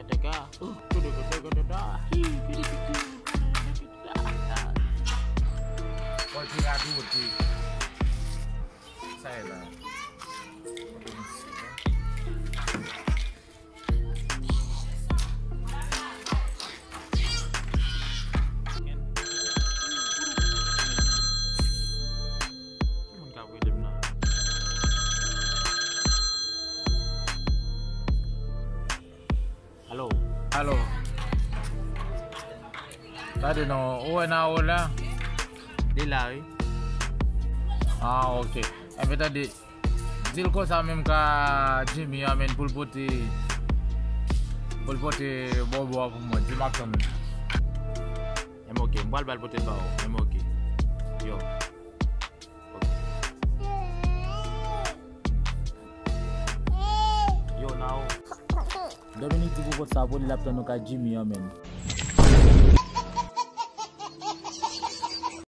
teka. Kau tinggal dulu di saya lah. Halo. Halo. Tadi no, na ola. Dila Ah, okay. Tapi tadi Zilko samim ka Jimmy amen pulpoti bobo aku mau dimakan. Em okay, bal pote bao. Em okay. Yo. Yo now. Dominic tu buat sabun laptop no ka Jimmy amen.